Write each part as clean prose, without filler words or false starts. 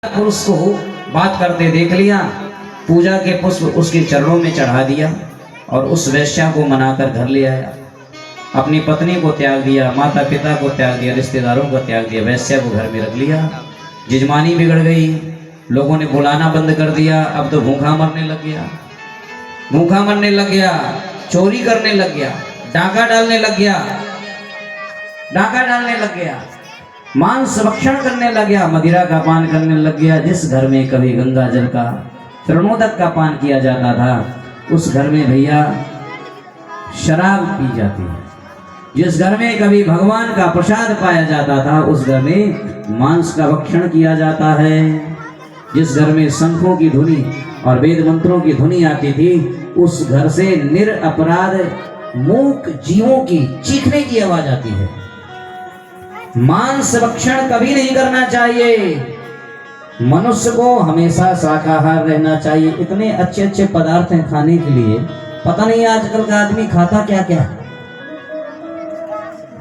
पुरुष को बात करते देख लिया, पूजा के पुष्प उसके चरणों में चढ़ा दिया और उस वैश्या को मनाकर घर ले आया। अपनी पत्नी को त्याग दिया, माता पिता को त्याग दिया, रिश्तेदारों को त्याग दिया, वैश्या को घर में रख लिया। जिजमानी बिगड़ गई, लोगों ने बुलाना बंद कर दिया। अब तो भूखा मरने लग गया, भूखा मरने लग गया, चोरी करने लग गया, डाका डालने लग गया, डाका डालने लग गया, मांस भक्षण करने लग गया, मदिरा का पान करने लग गया। जिस घर में कभी गंगा जल का तृणोदक का पान किया जाता था, उस घर में भैया शराब पी जाती है। जिस घर में कभी भगवान का प्रसाद पाया जाता था, उस घर में मांस का भक्षण किया जाता है। जिस घर में शंखों की धुनी और वेद मंत्रों की धुनी आती थी, उस घर से निरपराध मूक जीवों की चीखने की आवाज आती है। मांस भक्षण कभी नहीं करना चाहिए। मनुष्य को हमेशा शाकाहार रहना चाहिए। इतने अच्छे अच्छे पदार्थ हैं खाने के लिए, पता नहीं आजकल का आदमी खाता क्या क्या।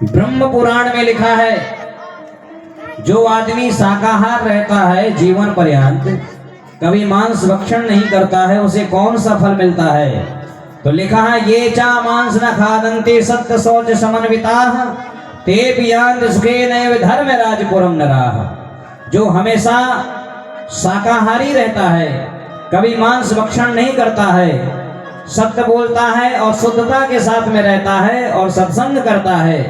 ब्रह्म पुराण में लिखा है, जो आदमी शाकाहार रहता है जीवन पर्यंत, कभी मांस भक्षण नहीं करता है, उसे कौन सा फल मिलता है? तो लिखा है, ये चा मांस न खादन्ते सत्य शौच समन्विताः ते पियान्त सुखेनैव धर्म राजपुरम नराः। जो हमेशा शाकाहारी रहता है, कभी मांस भक्षण नहीं करता है, सत्य बोलता है और शुद्धता के साथ में रहता है और सत्संग करता है,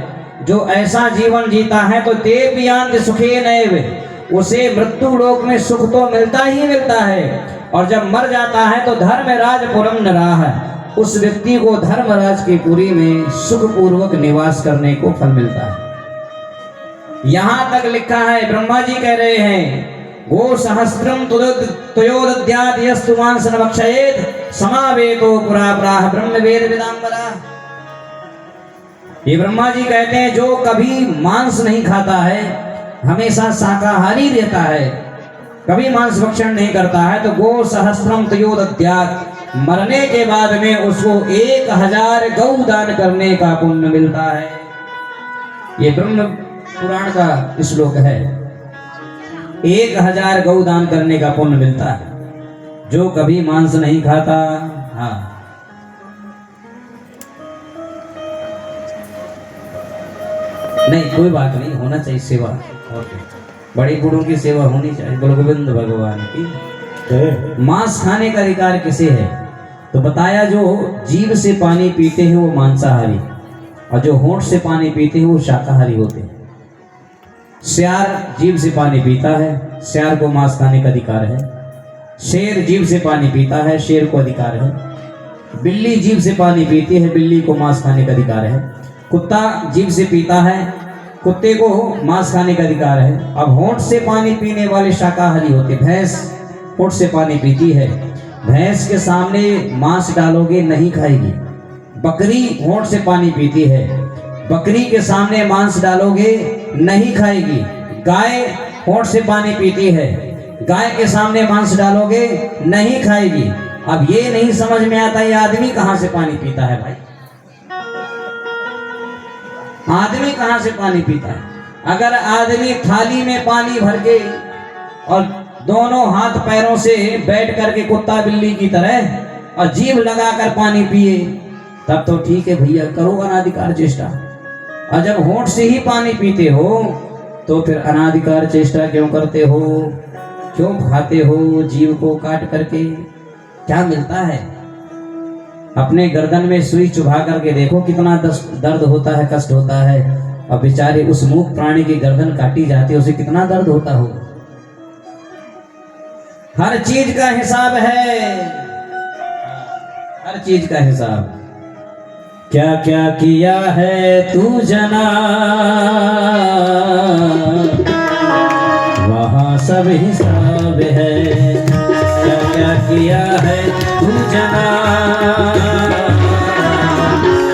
जो ऐसा जीवन जीता है, तो ते पियान्त सुखेनैव, उसे मृत्यु लोक में सुख तो मिलता ही मिलता है, और जब मर जाता है तो धर्म राजपुरम नराः, उस व्यक्ति को धर्मराज की पुरी में सुख पूर्वक निवास करने को फल मिलता है। यहां तक लिखा है, ब्रह्मा जी कह रहे हैं, गो सहस्त्रम तुयोदद्यात् यस्तु मांस न भक्षयेत् समावेतो पुरा प्राह ब्रह्म वेद विदांबरा। ये ब्रह्मा जी कहते हैं, जो कभी मांस नहीं खाता है, हमेशा शाकाहारी रहता है, कभी मांस भक्षण नहीं करता है, तो गो सहस्त्रम तुयोदद्यात्, मरने के बाद में उसको 1000 गौ दान करने का पुण्य मिलता है। ये ब्रह्म पुराण का श्लोक है। 1000 गौ दान करने का पुण्य मिलता है जो कभी मांस नहीं खाता। हाँ, नहीं कोई बात नहीं, होना चाहिए सेवा, और बड़े बूढ़ों की सेवा होनी चाहिए। बोलो गोविंद भगवान की। मांस खाने का अधिकार किसे है? तो बताया, जो जीभ से पानी पीते हैं वो मांसाहारी, और जो होंठ से पानी पीते हैं वो शाकाहारी होते हैं। सियार जीभ से पानी पीता है, सियार को मांस खाने का अधिकार है। शेर जीभ से पानी पीता है, शेर को अधिकार है। बिल्ली जीभ से पानी पीती है, बिल्ली को मांस खाने का अधिकार है। कुत्ता जीभ से पीता है, कुत्ते को मांस खाने का अधिकार है। अब होंठ से पानी पीने वाले शाकाहारी होते। भैंस होंठ से पानी पीती है, भैंस के सामने मांस डालोगे नहीं खाएगी। बकरी होंठ से पानी पीती है, बकरी के सामने मांस डालोगे नहीं खाएगी। गाय होंठ से पानी पीती है, गाय के सामने मांस डालोगे नहीं खाएगी। अब ये नहीं समझ में आता, ये आदमी कहां से पानी पीता है भाई? आदमी कहां से पानी पीता है? अगर आदमी थाली में पानी भर के और दोनों हाथ पैरों से बैठ करके कुत्ता बिल्ली की तरह और जीभ लगाकर पानी पिए, तब तो ठीक है भैया, करो अनाधिकार चेष्टा। और जब होंठ से ही पानी पीते हो, तो फिर अनाधिकार चेष्टा क्यों करते हो? क्यों खाते हो जीभ को काट करके? क्या मिलता है? अपने गर्दन में सुई चुभा करके देखो, कितना दर्द होता है, कष्ट होता है। और बेचारे उस मूक प्राणी की गर्दन काटी जाती है, उसे कितना दर्द होता हो। हर चीज का हिसाब है, हर चीज का हिसाब। क्या क्या किया है तू जना, वहाँ सब हिसाब है। क्या क्या किया है तू जना,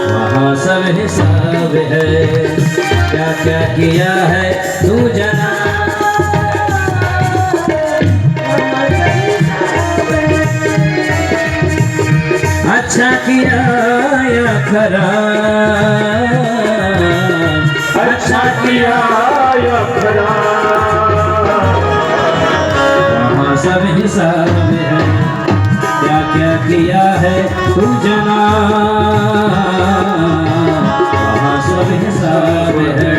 वहाँ सब हिसाब है। क्या क्या किया है तू जना, अच्छा किया या खराब, अच्छा किया या खराब, सब हिसाब है, क्या क्या किया है तू जना, वहाँ सब हिसाब है।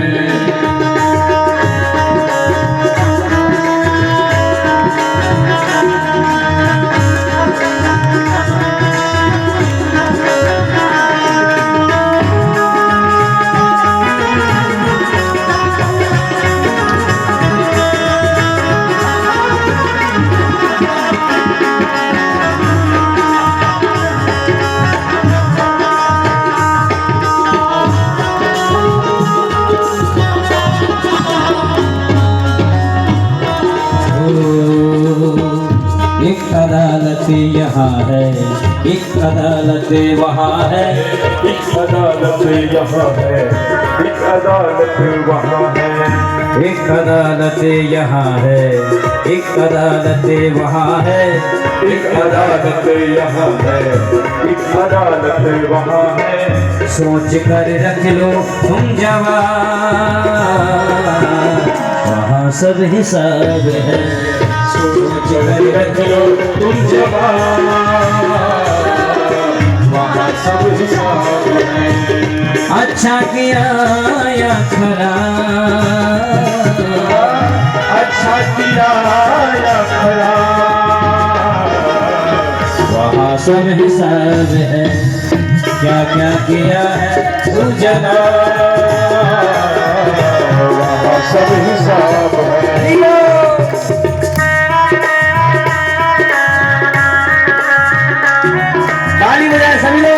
एक अदालत यहाँ है, एक अदालत वहाँ है, एक अदालत यहाँ है, एक अदालत वहाँ है, एक अदालत यहाँ है, एक अदालत वहाँ है, एक अदालत यहाँ है, एक अदालत वहाँ है। सोच कर रख लो तुम जवान, वहाँ सब हिसाब है। सोच कर रख लो तुम जवान, वहाँ सब हिसाब है। अच्छा किया या खराब, अच्छा किया या खराब, वहाँ सब हिसाब है। क्या क्या किया है तू जना, वहाँ सब हिसाब है। ताली बजाए सभी लोग।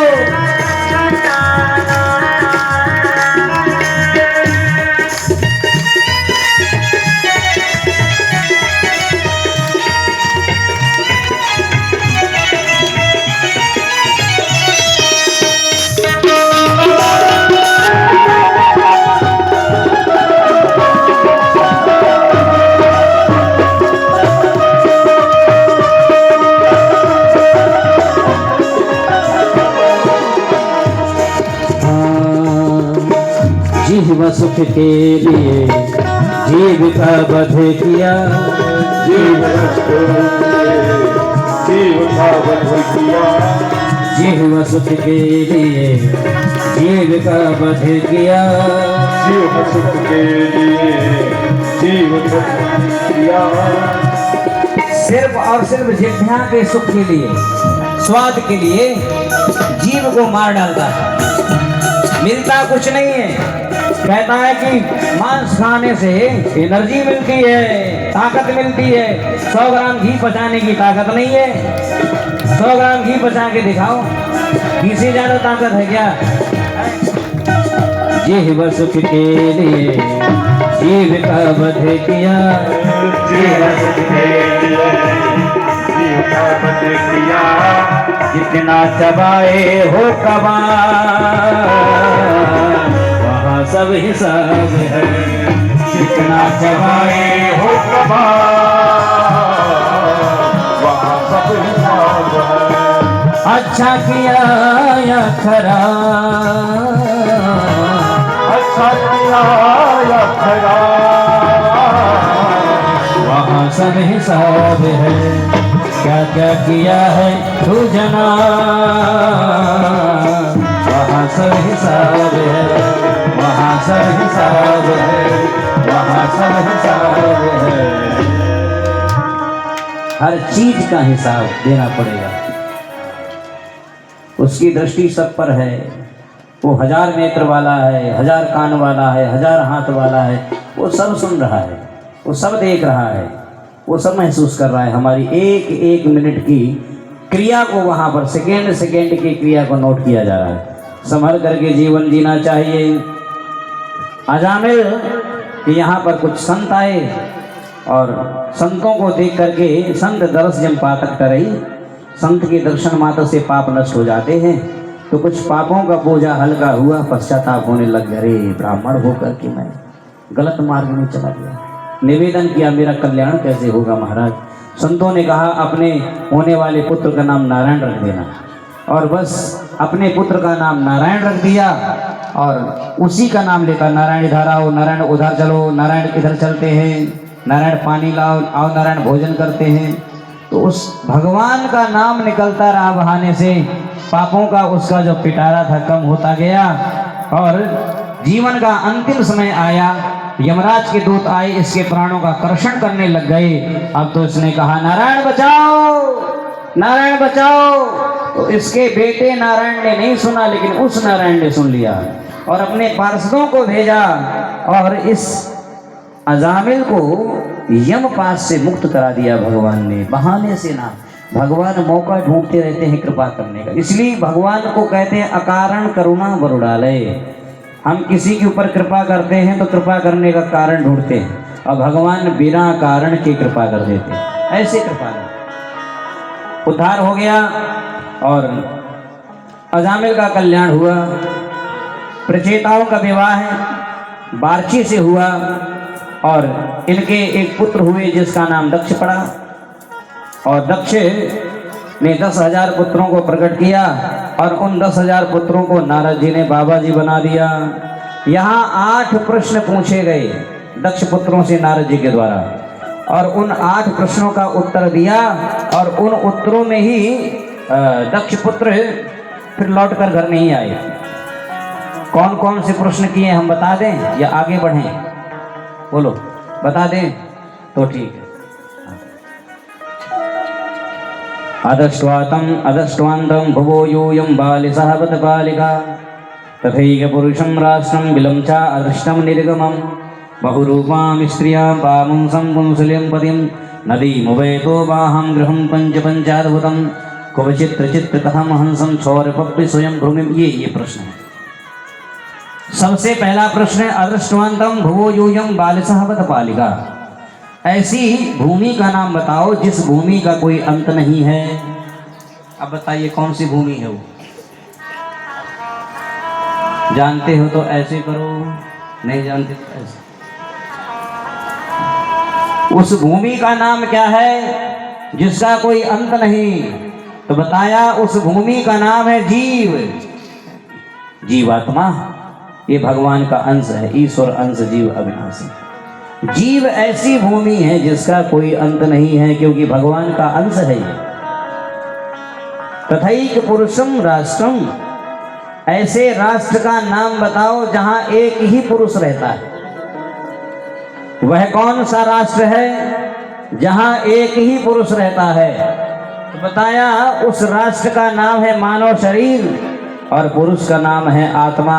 जीव सुख के लिए जीव का वध किया, जीव का वध किया, जीव सुख के लिए जीव का वध किया, जीव सुख के लिए जीव किया। सिर्फ और सिर्फ जिह्वा के सुख के लिए, स्वाद के लिए जीव को मार डालता था। मिलता कुछ नहीं है। कहता है कि मांस खाने से एनर्जी मिलती है, ताकत मिलती है। 100 ग्राम घी पचाने की ताकत नहीं है। 100 ग्राम घी पचा के दिखाओ, किसी ज्यादा ताकत है क्या? जीव सुख के लिए जीव का वध किया, जीव सुख के लिए जीव का वध किया। जितना चबाए हो कबा, वहाँ सब हिसाब है। जितना चबाए हो कबा, वहाँ सब हिसाब है। अच्छा किया या खराब, अच्छा किया या खराब, वहाँ सब हिसाब है। क्या क्या किया है तू जना, वहाँ सब हिसाब है, वहाँ सब हिसाब है, वहाँ सब हिसाब है। हर चीज का हिसाब देना पड़ेगा। उसकी दृष्टि सब पर है। वो 1000 नेत्र वाला है, 1000 कान वाला है, 1000 हाथ वाला है। वो सब सुन रहा है, वो सब देख रहा है, वो सब महसूस कर रहा है। हमारी एक एक मिनट की क्रिया को वहाँ पर सेकेंड सेकेंड की क्रिया को नोट किया जा रहा है। संभल करके जीवन जीना चाहिए। अजामिल कि यहाँ पर कुछ संत आए और संतों को देख करके संत दरस जम पातक टरई, संत के दर्शन मात्र से पाप नष्ट हो जाते हैं। तो कुछ पापों का बोझा हल्का हुआ, पश्चाताप होने लग गया, अरे ब्राह्मण होकर के मैं गलत मार्ग में चला गया। निवेदन किया मेरा कल्याण कैसे होगा महाराज। संतों ने कहा अपने होने वाले पुत्र का नाम नारायण रख देना। और बस अपने पुत्र का नाम नारायण रख दिया और उसी का नाम लेकर नारायण इधर आओ, नारायण उधर चलो, नारायण इधर चलते हैं, नारायण पानी लाओ, आओ नारायण भोजन करते हैं। तो उस भगवान का नाम निकलता रहा बहाने से, पापों का उसका जो पिटारा था कम होता गया और जीवन का अंतिम समय आया। यमराज के दूत आए, इसके प्राणों का कर्षण करने लग गए। अब तो इसने कहा नारायण बचाओ, नारायण बचाओ। तो इसके बेटे नारायण ने नहीं सुना, लेकिन उस नारायण ने सुन लिया और अपने पार्षदों को भेजा और इस अजामिल को यमपाश से मुक्त करा दिया भगवान ने, बहाने से ना। भगवान मौका ढूंढते रहते हैं कृपा करने का, इसलिए भगवान को कहते हैं अकारण करुणा बरुड़ालय। हम किसी के ऊपर कृपा करते हैं तो कृपा करने का कारण ढूंढते हैं, और भगवान बिना कारण के कृपा कर देते हैं। ऐसे कृपा नहीं। उद्धार हो गया और अजामिल का कल्याण हुआ। प्रचेताओं का विवाह बारची से हुआ और इनके एक पुत्र हुए जिसका नाम दक्ष पड़ा। और दक्ष ने 10,000 पुत्रों को प्रकट किया और उन 10,000 पुत्रों को नारद जी ने बाबा जी बना दिया। यहाँ 8 प्रश्न पूछे गए दक्ष पुत्रों से नारद जी के द्वारा, और उन 8 प्रश्नों का उत्तर दिया और उन उत्तरों में ही दक्ष पुत्र फिर लौटकर घर नहीं आए। कौन कौन से प्रश्न किए हम बता दें या आगे बढ़ें? बोलो, बता दें तो ठीक है। अदष्ट्वान्तं भुवो यूयं बालिसहवत बालिका तथैव पुरुषं राष्ट्रं बिलं च अदृष्टं निर्गमं बहुरूपां स्त्रियां पामुंसं पुंसलिं पतिं नदीमुभयतो वाहं गृहं पंचाद्भुतं कुवचित्रचित्रकथं हंसं क्षौरपप्पि स्वयं भूमिं। ये प्रश्न है। सबसे पहला प्रश्न है अदृष्टवान्तं भुवो यूयं बालिसहवत बालिका। ऐसी भूमि का नाम बताओ जिस भूमि का कोई अंत नहीं है। अब बताइए कौन सी भूमि है वो? जानते हो तो ऐसे करो, नहीं जानते तो ऐसे। उस भूमि का नाम क्या है जिसका कोई अंत नहीं? तो बताया उस भूमि का नाम है जीव, जीवात्मा। ये भगवान का अंश है, ईश्वर अंश जीव अविनाशी। जीव ऐसी भूमि है जिसका कोई अंत नहीं है, क्योंकि भगवान का अंश है ये। तथैक पुरुषम राष्ट्रम, ऐसे राष्ट्र का नाम बताओ जहां एक ही पुरुष रहता है। वह कौन सा राष्ट्र है जहां एक ही पुरुष रहता है? तो बताया उस राष्ट्र का नाम है मानव शरीर और पुरुष का नाम है आत्मा।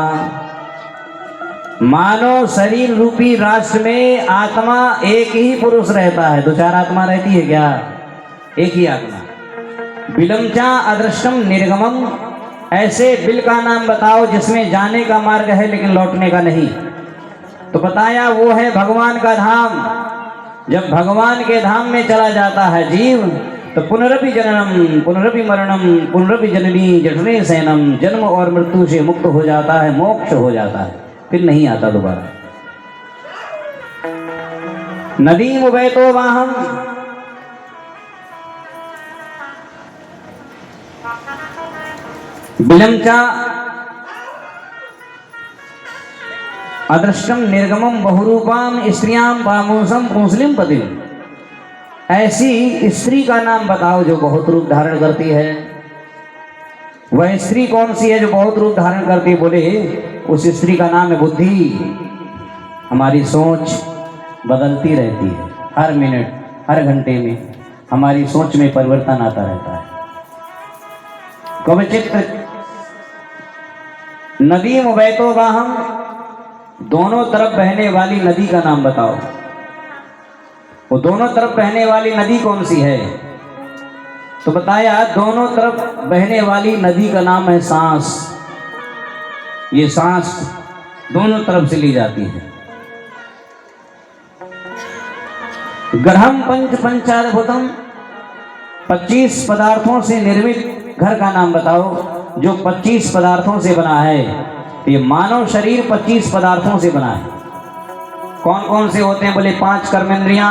मानव शरीर रूपी राष्ट्र में आत्मा एक ही पुरुष रहता है। 2-4 आत्मा रहती है क्या? एक ही आत्मा। बिलमचा अदृष्टम निर्गमम, ऐसे बिल का नाम बताओ जिसमें जाने का मार्ग है लेकिन लौटने का नहीं। तो बताया वो है भगवान का धाम। जब भगवान के धाम में चला जाता है जीव तो पुनरपि जननम पुनरपि मरणम पुनरपि जननी जठने शयनम, जन्म और मृत्यु से मुक्त हो जाता है, मोक्ष हो जाता है, फिर नहीं आता दोबारा। नदी मुबैतो वाहम, बिलमचा अदृष्टम निर्गमम बहुरूपाम स्त्रियां पामुंसम पुंसलिम पतिम, ऐसी स्त्री का नाम बताओ जो बहुत रूप धारण करती है। वह स्त्री कौन सी है जो बहुत रूप धारण करती है? बोले उस स्त्री का नाम है बुद्धि। हमारी सोच बदलती रहती है, हर मिनट हर घंटे में हमारी सोच में परिवर्तन आता रहता है। कवचित्र नदी मुबैतो वाहम, दोनों तरफ बहने वाली नदी का नाम बताओ। वो दोनों तरफ बहने वाली नदी कौन सी है? तो बताया दोनों तरफ बहने वाली नदी का नाम है सांस। ये सांस दोनों तरफ से ली जाती है। गृहम पंचाद्भुतम, 25 पदार्थों से निर्मित घर का नाम बताओ जो 25 पदार्थों से बना है। तो ये मानव शरीर 25 पदार्थों से बना है। कौन कौन से होते हैं? बोले 5 कर्मेंद्रियां,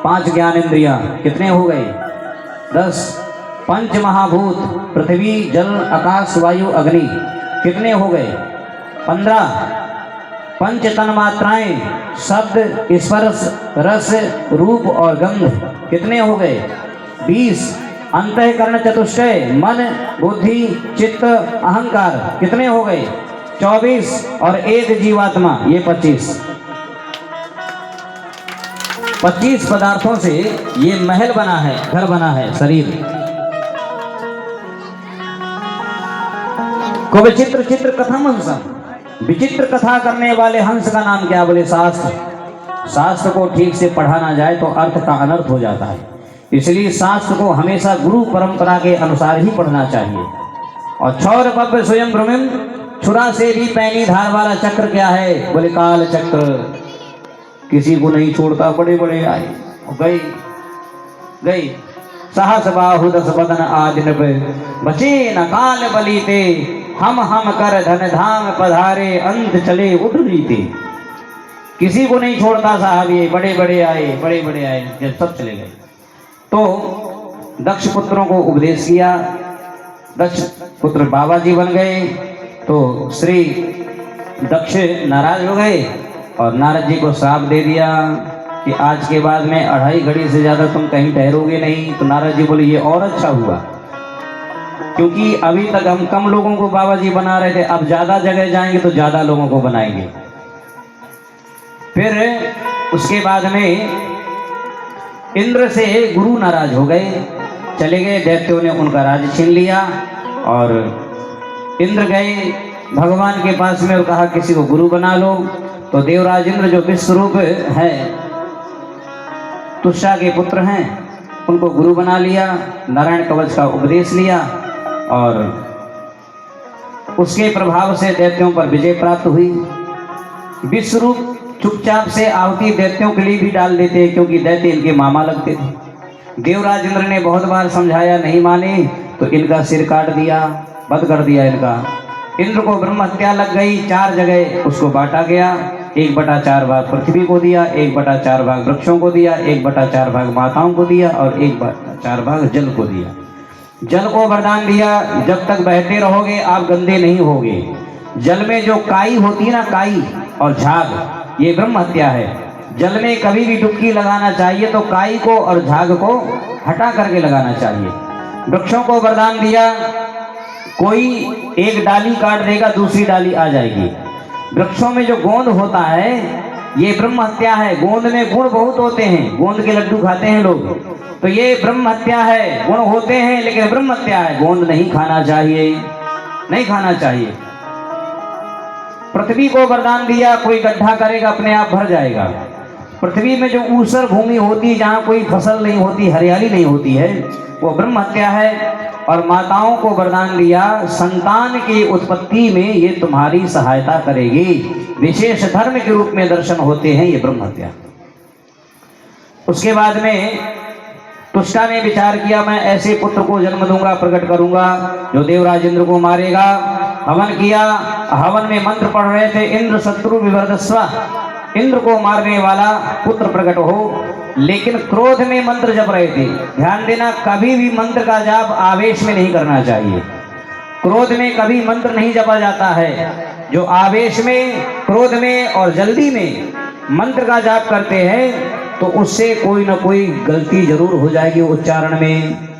5 ज्ञानेंद्रियां, कितने हो गए? 10। 5 महाभूत, पृथ्वी जल आकाश वायु अग्नि, कितने हो गए? 15। 5 तन्मात्राएं, शब्द स्पर्श रस रूप और गंध, कितने हो गए? 20 अंतःकरण चतुष्टय मन बुद्धि चित्त अहंकार कितने हो गए 24 और एक जीवात्मा ये 25 पदार्थों से ये महल बना है, घर बना है शरीर को। विचित्र चित्र कथम हंसम, विचित्र कथा करने वाले हंस का नाम क्या? बोले शास्त्र। शास्त्र को ठीक से पढ़ा ना जाए तो अर्थ का अनर्थ हो जाता है, इसलिए शास्त्र को हमेशा गुरु परंपरा के अनुसार ही पढ़ना चाहिए। और छौर पब्य स्वयं भ्रमिम, छुरा से भी पैनी धार वाला चक्र क्या है? बोले काल चक्र, किसी को नहीं छोड़ता, बड़े बड़े आए गई गई सहस बाहु दस बदन आदि नभ, बचे न काल बलीते, हम कर धन धाम पधारे, अंत चले उठ रीते। किसी को नहीं छोड़ता साहब, ये बड़े बड़े आए, बड़े बड़े आए, जब सब चले गए तो दक्ष पुत्रों को उपदेश किया। दक्ष पुत्र बाबा जी बन गए तो श्री दक्ष नाराज हो गए और नारद जी को श्राप दे दिया कि आज के बाद में 2.5 घड़ी से ज़्यादा तुम कहीं ठहरोगे नहीं। तो नारद जी बोले ये और अच्छा हुआ, क्योंकि अभी तक हम कम लोगों को बाबा जी बना रहे थे, अब ज़्यादा जगह जाएंगे तो ज़्यादा लोगों को बनाएंगे। फिर उसके बाद में इंद्र से गुरु नाराज हो गए, चले गए, दैत्यों ने उनका राज छीन लिया और इंद्र गए भगवान के पास में और कहा किसी को गुरु बना लो। तो देवराज इंद्र जो विश्वरूप है, तुष्टा के पुत्र हैं, उनको गुरु बना लिया, नारायण कवच का उपदेश लिया और उसके प्रभाव से दैत्यों पर विजय प्राप्त हुई। विश्वरूप चुपचाप से आहुति दैत्यों के लिए भी डाल देते, क्योंकि दैत्य इनके मामा लगते थे। देवराज इंद्र ने बहुत बार समझाया, नहीं माने तो इनका सिर काट दिया, वध कर दिया इनका। इंद्र को ब्रह्म हत्या लग गई, 4 जगह उसको बांटा गया, 1/4 भाग पृथ्वी को दिया, 1/4 भाग वृक्षों को दिया, 1/4 भाग माताओं को दिया और 1/4 भाग जल को दिया। जल को वरदान दिया, जब तक बहते रहोगे आप गंदे नहीं होगे। जल में जो काई होती है ना, काई और झाग, ये ब्रह्म हत्या है। जल में कभी भी डुबकी लगाना चाहिए तो काई को और झाग को हटा करके लगाना चाहिए। वृक्षों को वरदान दिया, कोई एक डाली काट देगा दूसरी डाली आ जाएगी। वृक्षों में जो गोंद होता है ये ब्रह्म हत्या है। गोंद में गुण बहुत होते हैं, गोंद के लड्डू खाते हैं लोग, तो ये ब्रह्म हत्या है। गुण होते हैं लेकिन ब्रह्म हत्या है, गोंद नहीं खाना चाहिए, नहीं खाना चाहिए। पृथ्वी को वरदान दिया, कोई गड्ढा करेगा अपने आप भर जाएगा। पृथ्वी में जो ऊसर भूमि होती है, जहाँ कोई फसल नहीं होती, हरियाली नहीं होती है, वो ब्रह्म हत्या है। और माताओं को वरदान दिया, संतान की उत्पत्ति में ये तुम्हारी सहायता करेगी, विशेष धर्म के रूप में दर्शन होते हैं, ये ब्रह्म हत्या। उसके बाद में तुष्टा ने विचार किया, मैं ऐसे पुत्र को जन्म दूंगा, प्रकट करूंगा जो देवराज इंद्र को मारेगा। हवन किया, हवन में मंत्र पढ़ रहे थे, इंद्र शत्रु विवर्धस्व, इंद्र को मारने वाला पुत्र प्रकट हो। लेकिन क्रोध में मंत्र जप रहे थे। ध्यान देना, कभी भी मंत्र का जाप आवेश में नहीं करना चाहिए। क्रोध में कभी मंत्र नहीं जपा जाता है। जो आवेश में, क्रोध में और जल्दी में मंत्र का जाप करते हैं तो उससे कोई ना कोई गलती जरूर हो जाएगी उच्चारण में।